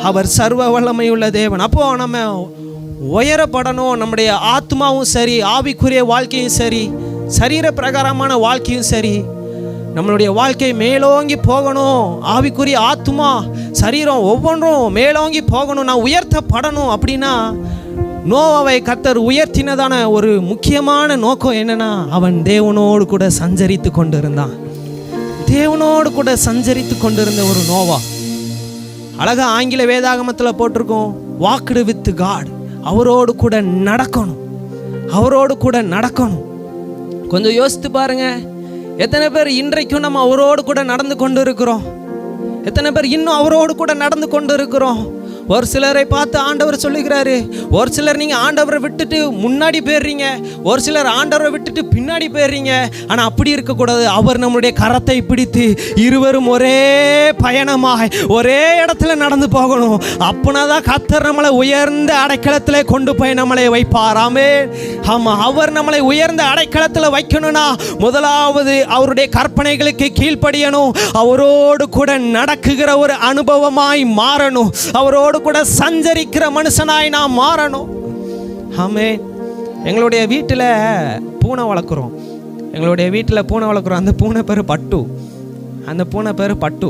அவர் சர்வ வல்லமை உள்ள தேவன். அப்போது நம்ம உயரப்படணும். நம்முடைய ஆத்மாவும் சரி, ஆவிக்குரிய வாழ்க்கையும் சரி, சரீர பிரகாரமான வாழ்க்கையும் சரி, நம்மளுடைய வாழ்க்கை மேலோங்கி போகணும். ஆவிக்குரிய ஆத்மா சரீரம் ஒவ்வொன்றும் மேலோங்கி போகணும். நான் உயர்த்தப்படணும். அப்படின்னா நோவாவை கர்த்தர் உயர்த்தினதான ஒரு முக்கியமான நோக்கம் என்னன்னா, அவன் தேவனோடு கூட சஞ்சரித்து கொண்டிருந்தான். தேவனோடு கூட சஞ்சரித்து கொண்டிருந்த ஒரு நோவா. அழகா ஆங்கில வேதாகமத்தில் போட்டிருக்கோம், வாக்டு வித் காட். அவரோடு கூட நடக்கணும், அவரோடு கூட நடக்கணும். கொஞ்சம் யோசித்து பாருங்க, எத்தனை பேர் இன்றைக்கும் நம்ம அவரோடு கூட நடந்து கொண்டு இருக்கிறோம்? எத்தனை பேர் இன்னும் அவரோடு கூட நடந்து கொண்டு இருக்கிறோம்? ஒரு சிலரை பார்த்து ஆண்டவர் சொல்லுகிறாரு, ஒரு சிலர் நீங்கள் ஆண்டவரை விட்டுட்டு முன்னாடி போயிடுறீங்க, ஒரு சிலர் ஆண்டவரை விட்டுட்டு பின்னாடி போயிடுறீங்க. ஆனால் அப்படி இருக்கக்கூடாது. அவர் நம்மளுடைய கரத்தை பிடித்து இருவரும் ஒரே பயணமாய் ஒரே இடத்துல நடந்து போகணும். அப்படின்னா தான் கர்த்தர் நம்மளை உயர்ந்த அடைக்கலத்தில் கொண்டு போய் நம்மளை வைப்பார். ஆமென். ஆமாம், அவர் நம்மளை உயர்ந்த அடைக்கலத்தில் வைக்கணும்னா முதலாவது அவருடைய கற்பனைகளுக்கு கீழ்ப்படியணும். அவரோடு கூட நடக்குகிற ஒரு அனுபவமாய் மாறணும். அவரோடு கூட சஞ்சரிக்கிற மனுஷனாய் நாம் மாறணும். ஆமென். எங்களுடைய வீட்டில் பூனை வளர்க்குறோம். அந்த பூனை பேர் பட்டு.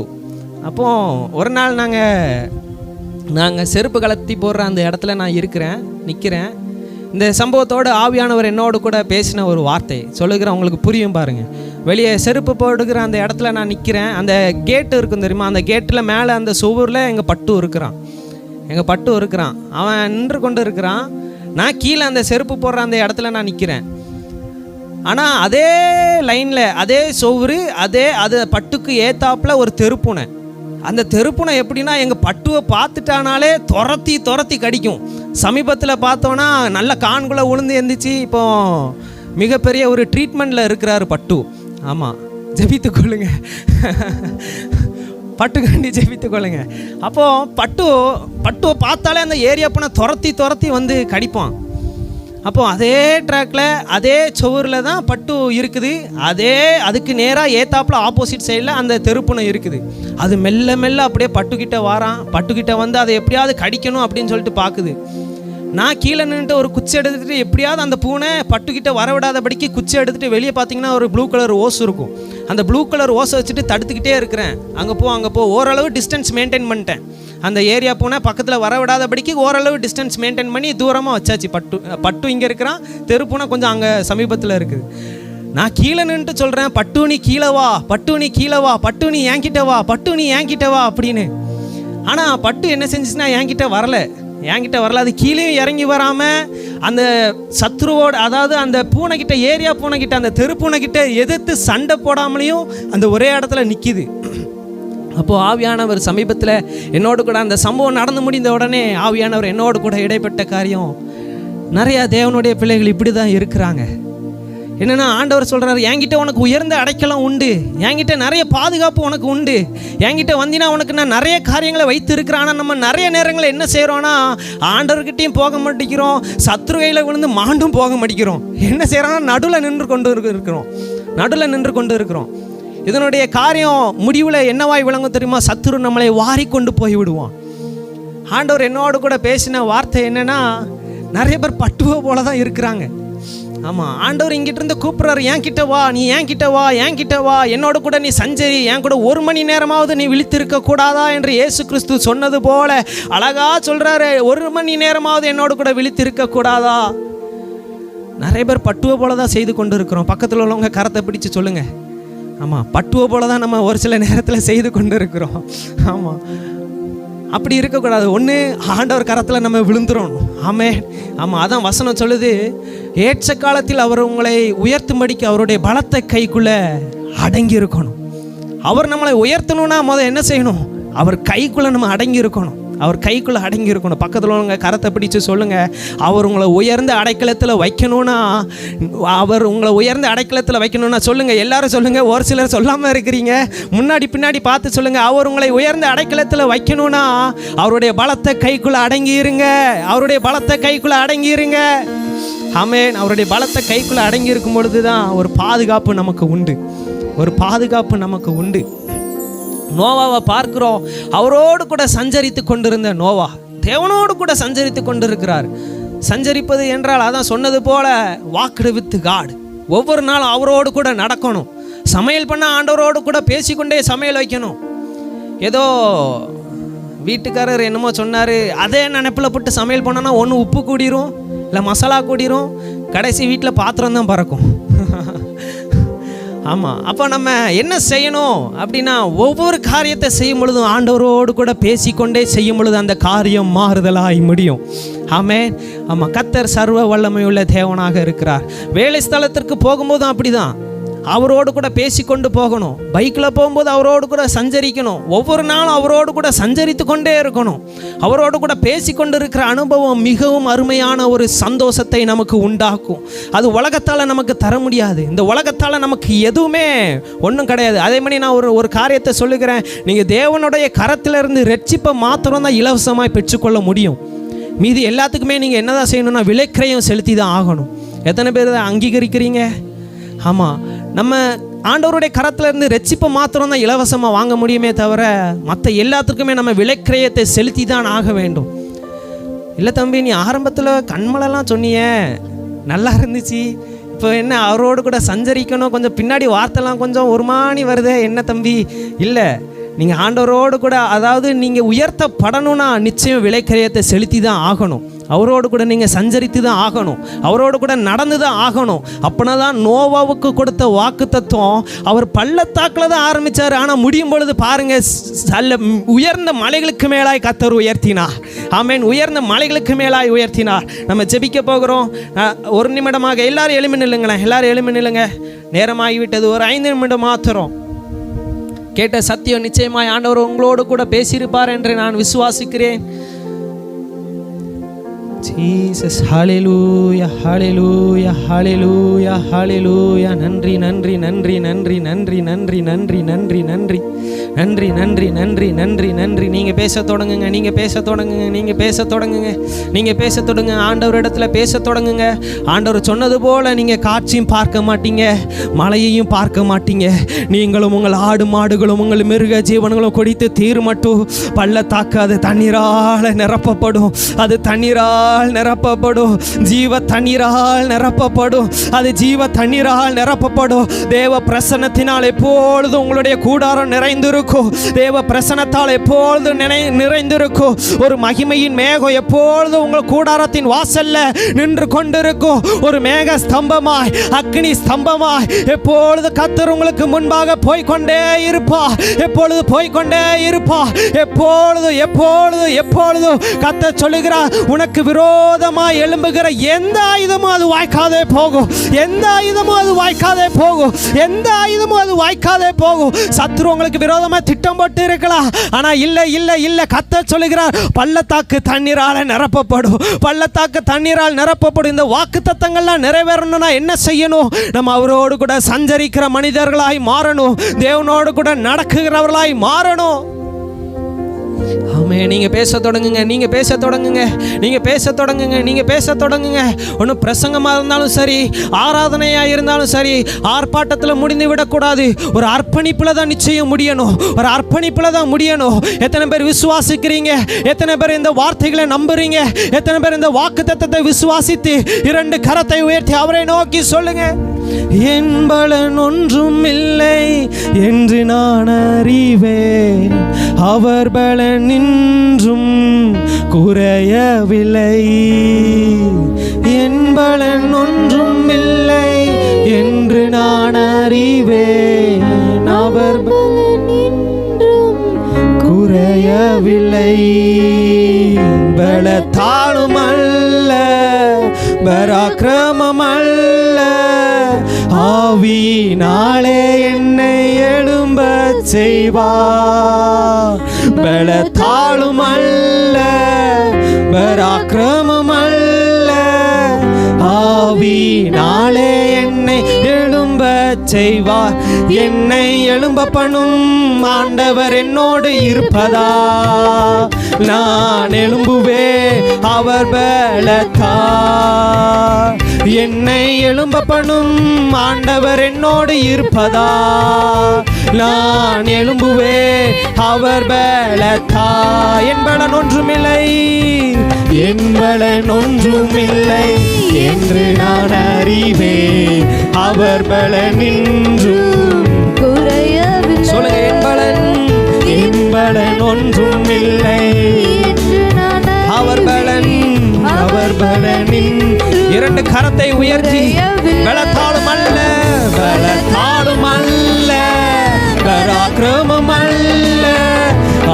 அப்போ ஒரு நாள் நாங்கள் செருப்பு கலத்தி போடுற அந்த இடத்துல நான் நிற்கிறேன். இந்த சம்பவத்தோடு ஆவியானவர் என்னோடு கூட பேசின ஒரு வார்த்தை சொல்லுகிறேன், உங்களுக்கு புரியும் பாருங்கள். வெளியே செருப்பு போடுகிற அந்த இடத்துல நான் நிற்கிறேன். அந்த கேட்டு இருக்கும் தெரியுமா, அந்த கேட்டில் மேலே அந்த சுவரில் எங்கள் பட்டு இருக்கிறான். அவன் நின்று கொண்டு இருக்கிறான். நான் கீழே அந்த செருப்பு போடுற அந்த இடத்துல நான் நிற்கிறேன். ஆனால் அதே லைனில் அதே சுவரு அது பட்டுக்கு ஏத்தாப்புல ஒரு தெருப்புனை. அந்த தெருப்புனை எப்படின்னா, எங்கள் பட்டுவை பார்த்துட்டானாலே துரத்தி கடிக்கும். சமீபத்தில் பார்த்தோன்னா நல்ல கான்குள்ளே உளுந்து எந்திரிச்சு இப்போ மிகப்பெரிய ஒரு ட்ரீட்மெண்ட்டில் இருக்கிறாரு பட்டு. ஆமாம், ஜெபித்துக்கொள்ளுங்க, பட்டுக்காண்டி ஜெபித்துக்கொள்ளுங்க. அப்போது பட்டுவை பார்த்தாலே அந்த ஏரியா போனால் துரத்தி வந்து கடிப்பான். அப்போது அதே ட்ராக்கில் அதே சுவரில் தான் பட்டு இருக்குது. அதுக்கு நேராக ஏத்தாப்பில் ஆப்போசிட் சைடில் அந்த தெருப்புனை இருக்குது. அது மெல்ல அப்படியே பட்டுக்கிட்ட வந்து அதை எப்படியாவது கடிக்கணும் அப்படின்னு சொல்லிட்டு பார்க்குது. நான் கீழே நின்றுட்டு ஒரு குச்சி எடுத்துகிட்டு எப்படியாவது அந்த பூனை பட்டுக்கிட்ட வரவிடாதபடிக்கு குச்சி எடுத்துகிட்டு வெளியே பார்த்தீங்கன்னா ஒரு ப்ளூ கலர் ஓஸ் இருக்கும். அந்த ப்ளூ கலர் ஓஸை வச்சுட்டு தடுத்துக்கிட்டே இருக்கிறேன். அங்கே போ ஓரளவு டிஸ்டன்ஸ் மெயின்டைன் பண்ணிட்டேன். அந்த ஏரியா பூனை பக்கத்தில் வரவிடாதபடிக்கு ஓரளவு டிஸ்டன்ஸ் மெயின்டைன் பண்ணி தூரமாக வச்சாச்சு. பட்டு இங்கே இருக்கிறான், தெருப்பூனை கொஞ்சம் அங்கே சமீபத்தில் இருக்குது. நான் கீழே நின்றுட்டு சொல்கிறேன், பட்டு நீ கீழே வா, பட்டு நீ என்கிட்ட வா அப்படின்னு. ஆனால் பட்டு என்ன செஞ்சுச்சுன்னா என்கிட்ட வரல. அது கீழேயும் இறங்கி வராமல் அந்த சத்ருவோட, அதாவது அந்த பூனைக்கிட்ட, ஏரியா பூனைக்கிட்ட, அந்த தெருப்பூனைக்கிட்ட எதிர்த்து சண்டை போடாமலையும் அந்த ஒரே இடத்துல நிற்கிது. அப்போது ஆவியானவர் சமீபத்தில் என்னோடு கூட அந்த சம்பவம் நடந்து முடிந்த உடனே ஆவியானவர் என்னோடு கூட இடைப்பட்ட காரியம், நிறையா தேவனுடைய பிள்ளைகள் இப்படி தான் இருக்கிறாங்க. என்னென்னா ஆண்டவர் சொல்கிறார், என்கிட்ட உனக்கு உயர்ந்த அடைக்கலம் உண்டு, என்கிட்ட நிறைய பாதுகாப்பு உனக்கு உண்டு, என்கிட்ட வந்தினா உனக்கு நான் நிறைய காரியங்களை வைத்து இருக்கிறேன். ஆனால் நம்ம நிறைய நேரங்களில் என்ன செய்கிறோன்னா, ஆண்டவர்கிட்டையும் போக மாட்டேங்கிறோம், சத்ரு கையில் விழுந்து மாண்டும் போக மாட்டேங்கிறோம். என்ன செய்கிறோன்னா நடுவில் நின்று கொண்டு இருக்கிறோம். இதனுடைய காரியம் முடிவில் என்னவாய் விளங்கும் தெரியுமா? சத்ரு நம்மளை வாரி கொண்டு போய் விடுவான். ஆண்டவர் என்னோடு கூட பேசின வார்த்தை என்னென்னா, நிறைய பேர் பட்டுவ போல தான் இருக்கிறாங்க. ஆமாம், ஆண்டவர் இங்கிட்ட இருந்து கூப்பிட்றாரு, என்கிட்ட வா, என்னோட கூட நீ சஞ்சரி, என் கூட 1 மணி நேரமாவது நீ விழித்திருக்க கூடாதா என்று இயேசு கிறிஸ்து சொன்னது போல அழகா சொல்கிறாரு, 1 மணி நேரமாவது என்னோட கூட விழித்திருக்க கூடாதா? நிறைய பேர் பட்டுவ போல தான் செய்து கொண்டு இருக்கிறோம். பக்கத்தில் உள்ளவங்க கரத்தை பிடிச்சு சொல்லுங்க. ஆமாம், பட்டுவ போல தான் நம்ம ஒரு சில நேரத்தில் செய்து கொண்டு இருக்கிறோம். ஆமாம், அப்படி இருக்கக்கூடாது. ஒன்று ஆண்டவர் கரத்தில் நம்ம விழுந்துடணும். ஆமாம், அதான் வசனம் சொல்லுது, ஏற்ற காலத்தில் அவர் உங்களை உயர்த்தும்படிக்கு அவருடைய பலத்தை கைக்குள்ளே அடங்கி இருக்கணும். அவர் நம்மளை உயர்த்தணும்னா முதல் என்ன செய்யணும்? அவர் கைக்குள்ளே நம்ம அடங்கி இருக்கணும். அவர் கைக்குள்ளே அடங்கி இருக்கணும். பக்கத்தில் உள்ளவங்க கரத்தை பிடிச்சு சொல்லுங்கள், அவர் உங்களை உயர்ந்த அடைக்கலத்தில் வைக்கணும்னா, அவர் உங்களை உயர்ந்த அடைக்கலத்தில் வைக்கணும்னா சொல்லுங்கள். எல்லாரும் சொல்லுங்கள். ஒரு சிலர் சொல்லாமல் இருக்கிறீங்க, முன்னாடி பின்னாடி பார்த்து சொல்லுங்கள். அவர் உங்களை உயர்ந்த அடைக்கலத்தில் வைக்கணும்னா அவருடைய பலத்தை கைக்குள்ளே அடங்கி இருங்க. அவருடைய பலத்தை கைக்குள்ளே அடங்கி இருங்க. ஆமென். அவருடைய பலத்தை கைக்குள்ளே அடங்கி இருக்கும் பொழுது தான் ஒரு பாதுகாப்பு நமக்கு உண்டு. ஒரு பாதுகாப்பு நமக்கு உண்டு. நோவாவை பார்க்கிறோம். அவரோடு கூட சஞ்சரித்து கொண்டிருந்த நோவா தேவனோடு கூட சஞ்சரித்து கொண்டிருக்கிறார். சஞ்சரிப்பது என்றால் அதான் சொன்னது போல வாக்டு வித் காட். ஒவ்வொரு நாளும் அவரோடு கூட நடக்கணும். சமையல் பண்ண ஆண்டவரோடு கூட பேசிக்கொண்டே சமையல் வைக்கணும். ஏதோ வீட்டுக்காரர் என்னமோ சொன்னார், அதே நினைப்பில் போட்டு சமையல் பண்ணோன்னா ஒன்று உப்பு கூடிரும், இல்லை மசாலா கூடிரும், கடைசி வீட்டில் பாத்திரம் தான் பறக்கும். ஆமாம். அப்போ நம்ம என்ன செய்யணும் அப்படின்னா, ஒவ்வொரு காரியத்தை செய்யும் பொழுதும் ஆண்டவரோடு கூட பேசிக்கொண்டே செய்யும் பொழுது அந்த காரியம் மாறுதலாய் முடியும். ஆமாம். கர்த்தர் சர்வ வல்லமையுள்ள தேவனாக இருக்கிறார். வேலை ஸ்தலத்திற்கு போகும்போதும் அப்படி தான் அவரோடு கூட பேசிக்கொண்டு போகணும். பைக்கில் போகும்போது அவரோடு கூட சஞ்சரிக்கணும். ஒவ்வொரு நாளும் அவரோடு கூட சஞ்சரித்து கொண்டே இருக்கணும். அவரோடு கூட பேசிக்கொண்டு இருக்கிற அனுபவம் மிகவும் அருமையான ஒரு சந்தோஷத்தை நமக்கு உண்டாக்கும். அது உலகத்தால் நமக்கு தர முடியாது. இந்த உலகத்தால் நமக்கு எதுவுமே ஒன்றும் கிடையாது. அதே மாதிரி நான் ஒரு காரியத்தை சொல்லுகிறேன். நீங்கள் தேவனுடைய கரத்திலிருந்து ரட்சிப்பை மாத்திரம் தான் இலவசமாக பெற்றுக்கொள்ள முடியும். மீதி எல்லாத்துக்குமே நீங்கள் என்ன தான் செய்யணும்னா விலைக்கிரயம் செலுத்தி தான் ஆகணும். எத்தனை பேர் அதை அங்கீகரிக்கிறீங்க? ஆமாம். நம்ம ஆண்டவருடைய கரத்தில் இருந்து ரட்சிப்பை மாத்திரம் தான் இலவசமாக வாங்க முடியுமே தவிர மற்ற எல்லாத்துக்குமே நம்ம விலைக்கிரயத்தை செலுத்தி தான் ஆக வேண்டும். இல்லை தம்பி, நீ ஆரம்பத்தில் கண்மலெல்லாம் சொன்னியே, நல்லா இருந்துச்சு, இப்போ என்ன அவரோடு கூட சஞ்சரிக்கணும், கொஞ்சம் பின்னாடி வார்த்தைலாம் கொஞ்சம் ஒரு மாணி வருதே, என்ன தம்பி? இல்லை, நீங்கள் ஆண்டவரோடு கூட, அதாவது நீங்கள் உயர்த்தப்படணும்னா நிச்சயம் விலைக்கிரயத்தை செலுத்தி தான் ஆகணும். அவரோடு கூட நீங்கள் சஞ்சரித்து தான் ஆகணும். அவரோடு கூட நடந்து தான் ஆகணும். அப்படின்னா தான் நோவாவுக்கு கொடுத்த வாக்கு தத்துவம் அவர் பள்ளத்தாக்கில் தான் ஆரம்பித்தார். ஆனால் முடியும் பொழுது பாருங்கள், உயர்ந்த மலைகளுக்கு மேலாய் கர்த்தர் உயர்த்தினார். ஆமென். உயர்ந்த மலைகளுக்கு மேலாய் உயர்த்தினார். நம்ம ஜெபிக்க போகிறோம். ஒரு நிமிடமாக எல்லாரும் எழுமி நில்லுங்களேன். எல்லாரும் எழுமி நில்லுங்க. நேரமாகிவிட்டது. ஒரு 5 நிமிடம் மாத்திரம். கேட்ட சத்தியம் நிச்சயமாய் ஆண்டவர் உங்களோடு கூட பேசியிருப்பார் என்று நான் விசுவாசிக்கிறேன். Jesus, hallelujah, hallelujah, hallelujah, hallelujah. நன்றி நன்றி நன்றி நன்றி நன்றி நன்றி நன்றி நன்றி நன்றி நன்றி நன்றி நன்றி நன்றி நன்றி. நீங்கள் பேச தொடங்குங்க. நீங்கள் பேச தொடங்குங்க. நீங்கள் பேச தொடங்குங்க. நீங்கள் பேச தொடங்குங்க. ஆண்டவர் இடத்துல பேச தொடங்குங்க. ஆண்டவர் சொன்னது போல் நீங்கள் காட்சியும் பார்க்க மாட்டீங்க, மலையையும் பார்க்க மாட்டீங்க. நீங்களும் உங்கள் ஆடு மாடுகளும் உங்கள் மிருக ஜீவன்களும் குடித்து தீர் மட்டும் பள்ளத்தாக்கு அது தண்ணீரால் நிரப்பப்படும். அது தண்ணீரால் நிரப்பப்படும். ஜீவ தண்ணீரால் நிரப்பப்படும். அது ஜீவ தண்ணீரால் நிரப்பப்படும். தேவ பிரசன்னத்தினால் எப்பொழுதும் உங்களுடைய கூடாரம் நிறைந்திருக்கும். தேவ பிரசன்னத்தால் எப்பொழுதும் நிறைந்திருக்கும். ஒரு மகிமையின் மேகம் எப்பொழுதும் உங்கள் கூடாரத்தின் வாசல்ல நின்று கொண்டிருக்கும். ஒரு மேக ஸ்தம்பமாய், அக்னி ஸ்தம்பமாய் எப்பொழுது கர்த்தர் உங்களுக்கு முன்பாக போய்கொண்டே இருப்பா. எப்பொழுது போய்கொண்டே இருப்பா. எப்பொழுது எப்பொழுது எப்பொழுது கர்த்தர் சொல்லுகிறார், உனக்கு விரோதமாய் எழும்புகிற எந்த ஆயுதமும் அது வாய்க்காதே போகும். எந்த ஆயுதமும் அது வாய்க்காதே போகும். எந்த ஆயுதமும் அது வாய்க்காதே போகும். சத்துரு உங்களுக்கு விரோதமா திட்டம் போட்டு இருக்கலாம். ஆனா இல்லை இல்லை இல்லை, கர்த்தர் சொல்லுகிறார், பள்ளத்தாக்கு தண்ணீரால் நிரப்பப்படும். பள்ளத்தாக்கு தண்ணீரால் நிரப்பப்படும். இந்த வாக்கு தத்தங்கள்லாம் நிறைவேறணும்னா என்ன செய்யணும்? நம்ம அவரோடு கூட சஞ்சரிக்கிற மனிதர்களாய் மாறணும். தேவனோடு கூட நடக்குகிறவர்களாய் மாறணும். ஆமே. நீங்கள் பேச தொடங்குங்க. நீங்கள் பேச தொடங்குங்க. நீங்கள் பேச தொடங்குங்க. நீங்கள் பேச தொடங்குங்க. ஒன்று பிரசங்கமாக இருந்தாலும் சரி, ஆராதனையாக இருந்தாலும் சரி, ஆர்ப்பாட்டத்தில் முடிந்து விடக்கூடாது. ஒரு அர்ப்பணிப்பில் தான் நிச்சயம் முடியணும். ஒரு அர்ப்பணிப்பில் தான் முடியணும். எத்தனை பேர் விசுவாசிக்கிறீங்க? எத்தனை பேர் இந்த வார்த்தைகளை நம்புறீங்க? எத்தனை பேர் இந்த வாக்கு தத்தத்தை விசுவாசித்து 2 கரத்தை உயர்த்தி அவரை நோக்கி சொல்லுங்க, என் பலன் ஒன்றும் இல்லை என்று நான் அறிவேன், அவர் பலன் இன்றும் குறையவில்லை. என் பலன் ஒன்றும் இல்லை என்று நான் அறிவேன், அவர் பலன் இன்றும் குறையவில்லை. ஆவியினாலே என்னை எழும்ப செய்வார். பலத்தாலும் அல்ல, பராக்கிரமம் அல்ல, ஆவியினாலே என்னை எழும்ப செய்வார். என்னை எழும்ப பண்ணும் ஆண்டவர் என்னோடு இருப்பதா, நான் எழும்புவே அவர் பலத்தா. என்னை எழும்ப பண்ணும் ஆண்டவர் என்னோடு இருப்பதா, நான் எழும்புவே அவர் பலத்தா. என் பலன் ஒன்றுமில்லை, என் பலன் ஒன்றுமில்லை என்று நான் அறிவேன், அவர் பலன் இன்றும் குறையவில்லை. சொல்லுங்க, என் பலன் ஒன்றுமில்லை, அவர் பலன், அவர் பலனின். இரண்டு கரத்தை உயர்த்தி, பலத்தாலும் அல்ல, பலத்தாலும் அல்ல, பராக்கிரமம் அல்ல,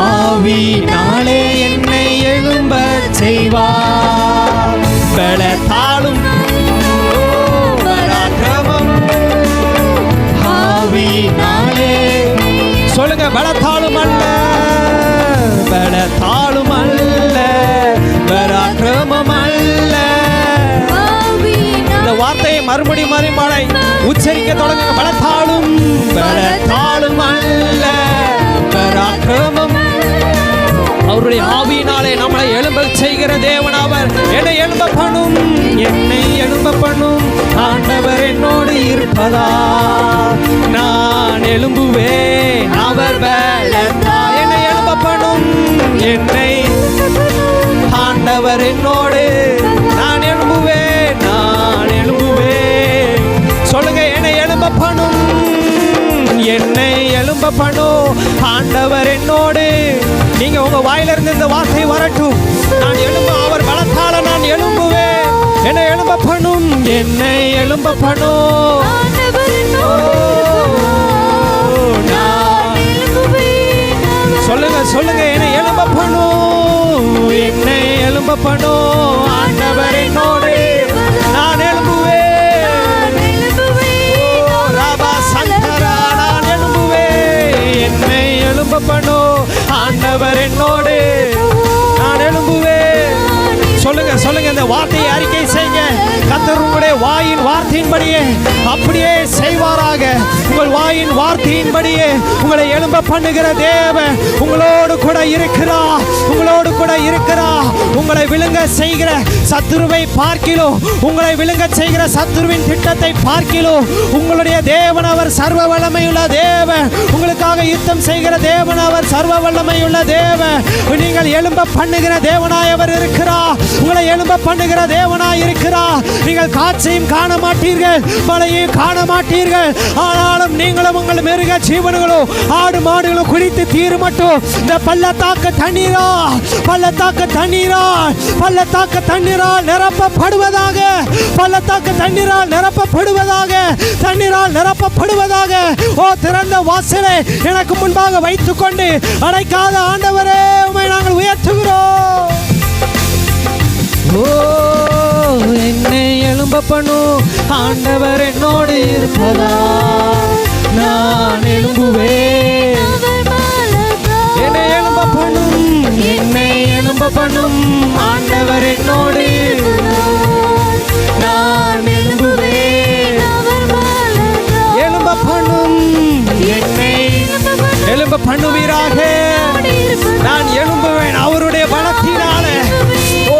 ஆவியினாலே என்னை எழும்ப செய்வார். பலத்தாலும் பராக்கிரமம், ஆவியினாலே. சொல்லுங்க, பலத்தாலும் அல்ல, பலத்தாலும் அல்ல, பராக்கிரமம் அல்ல. இந்த வார்த்தையை மறுபடியும் மறுமலை உச்சரிக்க தொடங்குங்க. பலத்தாலும், பலத்தாலும் அல்ல, பராக்கிரமம். அவருடைய ஆவியினாலே நம்மளை எழும்ப செய்கிற தேவன் அவர். என்னை எழும்ப பண்ணும், என்னை எழும்ப பண்ணும் ஆண்டவர் என்னோடு இருப்பதா, நான் எழும்புவேன் அவர் பலத்தா. என்னை எழும்ப பண்ணும், என்னை ஆண்டவர் என்னோடு, நான் எழும்புவேன், நான் எழும்புவேன். சொல்லுங்க, என்னை எழும்ப பண்ணும், என்னை எழும்ப பண்ணும் ஆண்டவர் என்னோடு. நீங்க உங்க வாயிலிருந்து இந்த வார்த்தை வரட்டும். நான் எழும்ப, அவர் பலத்தால நான் எழும்புவேன். என்னை எழும்ப பண்ணும், என்னை எழும்ப பண்ணும். சொல்லுங்க, சொல்லுங்க, என்னை எழும்ப பண்ணும், என்னை எழும்ப பண்ணும் ஆண்டவர் என்னோடு, நான் எழும்புவேன். ராபா சங்கரா, நான் எழும்புவேன். என்னை எழும்ப பண்ணும் ஆண்டவர் என்னோடு, நான் எழும்புவேன். சொல்லுங்க, சொல்லுங்க, இந்த வார்த்தையை அறிக்கை செய்யுங்க. கர்த்தர் உங்களுடைய வாயின் வார்த்தையின்படியே அப்படியே செய்வாராக. உங்கள் வாயின் வார்த்தையின்படியே உங்களை எழும்ப பண்ணுகிற தேவன் உங்களோடு கூட இருக்கிறார், உங்களோடு கூட இருக்கிறார். உங்களை விழுங்க செய்கிற சத்துருவை பார்க்கிலோ, உங்களை விழுங்க செய்கிற சத்துருவின் திட்டத்தை பார்க்கிலோ, உங்களுடைய தேவன் அவர் சர்வ வல்லமையுள்ள தேவன். உங்களுக்காக யுத்தம் செய்கிற தேவன் அவர் சர்வ வல்லமையுள்ள தேவன். நீங்கள் எழும்ப பண்ணுகிற தேவனாய் அவர் இருக்கிறார். உங்களை எழும்ப பண்ணுகிற தேவனாய் இருக்கிறார். நீங்கள் காட்சியும் காண மாட்டீர்கள், மழையும் காண மாட்டீர்கள். ஆனாலும் நீங்களும் உங்கள் மிருக ஜீவன்களும் ஆடு மாடுகளும் குடித்து தீரு மட்டும் இந்த பள்ளத்தாக்கு தண்ணீரா, பள்ளத்தாக்கு தண்ணீரா, பள்ளத்தாக்கு தண்ணீரால் நிரப்பப்படுவதாக, பள்ளத்தாக்கு தண்ணீரால் நிரப்பப்படுவதாக, தண்ணீரால் நிரப்பப்படுவதாக. ஓ, திறந்த வாசலை எனக்கு முன்பாக வைத்துக் கொண்டு அடைக்காத ஆண்டவரே உம்மை நாங்கள் உயர்த்துகிறோம். ஓ, என்னை எழும்ப பண்ணும் ஆண்டவர் என்னோடு இருப்பதா, நான் எழும்புவேன். என்னை எழும்ப பண்ணும், என்னை எழும்ப பண்ணும் ஆண்டவர் என்னோடு, நான் எழும்புவேன். எழும்ப பண்ணும், என்னை எழும்ப பண்ணுவீராக. நான் எழும்புவேன் அவருடைய பலத்தினாலே. ஓ,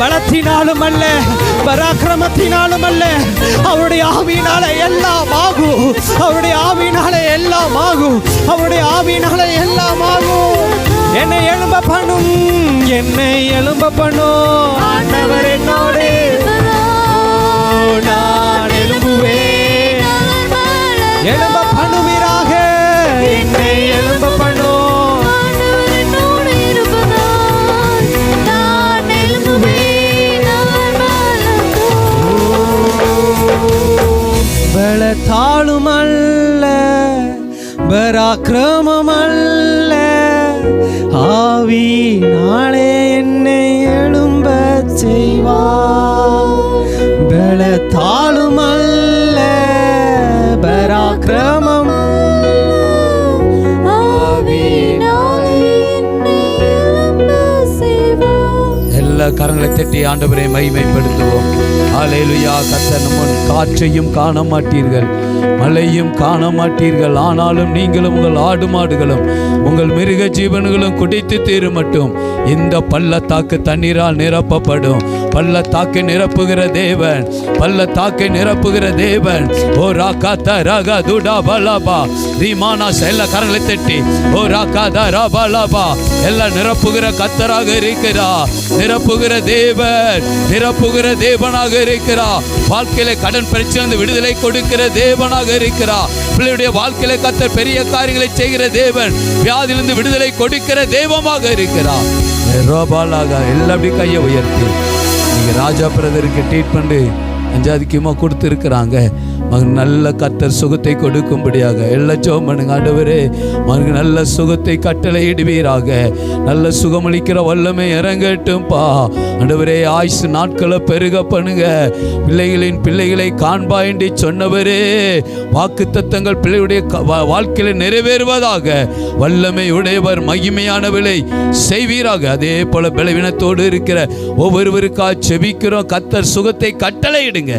பலத்தினாலும் அல்ல, பராக்கிரமத்தினாலும் அல்ல, அவருடைய ஆவியினால எல்லாம் ஆகும், அவருடைய ஆவியினால எல்லாம் ஆகும், அவருடைய ஆவியினால எல்லாம் ஆகும். என்னை எழும்ப பண்ணும், என்னை எழும்ப பண்ணும் ஆண்டவர் என்னோடு, நான் எழும்புவேன். எழும்ப பண்ணுவீராக, என்னை எழும்ப பண்ணும். பலத்தாலும் அல்ல, பராக்கிரமம் அல்ல, ஆவியினாலே என்னை எழும்ப செய்வார். பலத்தாலும் அல்ல, கரங்களை தட்டி ஆண்டவரை மகிமைப்படுத்துவோம். ஹல்லேலூயா. கர்த்தர் முன் காற்றையும் காண மாட்டீர்கள், மழையும் காண மாட்டீர்கள், ஆனாலும் நீங்களும் உங்கள் ஆடு மாடுகளும் உங்கள் மிருக ஜீவன்களும் குடித்து தீரும் மட்டும் இந்த பள்ளத்தாக்கு தண்ணீரால் நிரப்பப்படும். பள்ளத்தாக்கை நிரப்புகிற தேவன், பள்ளத்தாக்கை நிரப்புகிற தேவன். ஓ ராகாதா ராகா துடா பலபா ரீமானா செல்ல கரங்களை தட்டி ஓ ராகாதா ராபலபா எல்லாம் நிரப்புகிற கர்த்தராக இருக்கிறார். நிரப்புகிற தேவன், நிரப்புகிற தேவனாக இருக்கிறார். வாழ்க்கையில கடன் பிரச்சனை விடுதலை கொடுக்கிற தேவனாக இருக்கிறார். பிள்ளையுடைய வாழ்க்கையில கர்த்தர் பெரிய காரியங்களை செய்கிற தேவன், வியாதியிலிருந்து விடுதலை கொடுக்கிற தெய்வமாக இருக்கிறார். எல்லாம் கையை உயர்த்தி நீங்க ராஜா பிரதருக்கு ட்ரீட்மெண்ட் 5 கொடுத்துருக்குறாங்க. மகன் நல்ல கர்த்தர் சுகத்தை கொடுக்கும்படியாக எல்லாம் ஜெபம் பண்ணுங்க. ஆண்டவரே மகனுக்கு நல்ல சுகத்தை கட்டளை இடுவீராக. நல்ல சுகமளிக்கிற வல்லமை இறங்கட்டும்பா. ஆண்டவரே ஆயுசு நாட்களை பெருக பண்ணுங்க. பிள்ளைகளின் பிள்ளைகளை காண்பா என்று சொன்னவரே, வாக்கு தத்தங்கள் பிள்ளையுடைய வாழ்க்கையில நிறைவேறுவதாக. வல்லமை உடையவர், மகிமையானவளை செய்வீராக. அதே போல பலவீனத்தோடு இருக்கிற ஒவ்வொருவருக்கா செபிக்கிறோம். கர்த்தர் சுகத்தை கட்டளை இடுங்க.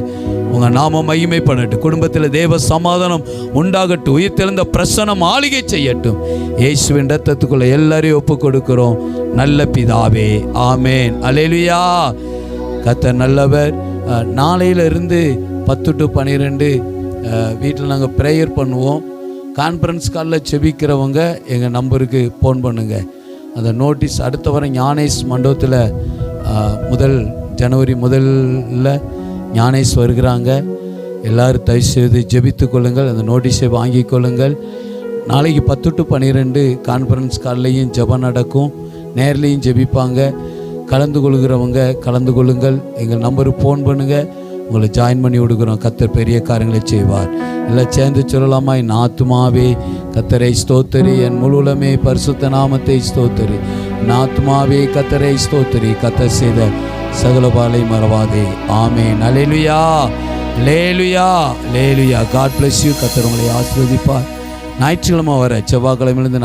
உங்க நாம மகிமை பண்ணட்டும். குடும்பத்தில் தேவ சமாதானம் உண்டாகட்டும். உயிர்த்தெழுந்த பிரசன்னம் ஆளுகை செய்யட்டும். இயேசுவின் இரத்தத்துக்குள்ள எல்லாரையும் ஒப்பு கொடுக்கிறோம் நல்ல பிதாவே, ஆமேன். அல்லேலூயா. கர்த்தர் நல்லவர். நாளையிலிருந்து 10 to 12 வீட்டில் நாங்கள் ப்ரேயர் பண்ணுவோம். கான்ஃபரன்ஸ் காலில் செபிக்கிறவங்க எங்கள் நம்பருக்கு ஃபோன் பண்ணுங்கள். அந்த நோட்டீஸ் அடுத்த வாரம் ஞானேஷ் மண்டபத்தில் ஜனவரி 1 ஞானேஷ் வருகிறாங்க. எல்லோரும் தயவுசெய்து ஜெபித்து கொள்ளுங்கள். அந்த நோட்டீஸை வாங்கி கொள்ளுங்கள். நாளைக்கு 10 to 12 கான்ஃபரன்ஸ் கால்லையும் ஜெபம் நடக்கும், நேர்லேயும் ஜெபிப்பாங்க. கலந்து கொள்கிறவங்க கலந்து கொள்ளுங்கள். எங்கள் நம்பருக்கு ஃபோன் பண்ணுங்கள், உங்களை ஜாயின் பண்ணி விடுக்கிறோம். கர்த்தர் பெரிய காரியங்களை செய்வார். எல்லாம் சேர்ந்து சொல்லலாமா? என் ஆத்துமாவே கர்த்தரை ஸ்தோத்திரி, என் முழுலமே பரிசுத்த நாமத்தை ஸ்தோத்திரி. என் ஆத்துமாவே கர்த்தரை ஸ்தோத்திரி, கர்த்தர் செய்த சகல பாலை மறவாதே. ஆமென். அல்லேலூயா, அல்லேலூயா, அல்லேலூயா. God bless you. கர்த்தர் உங்களை ஆசீர்வதிப்பார். ஞாயிற்றுக்கிழமை வர செவ்வாய்க்கிழமையிலிருந்து